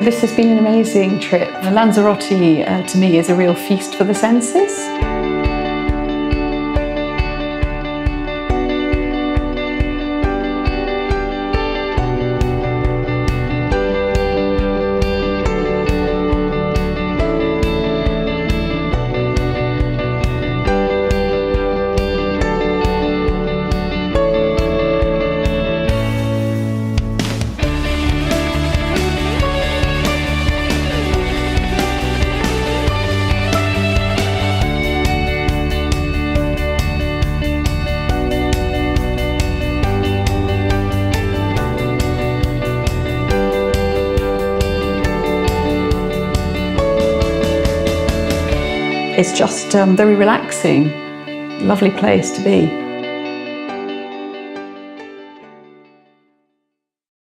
This has been an amazing trip. Lanzarote to me is a real feast for the senses. It's just very relaxing, lovely place to be.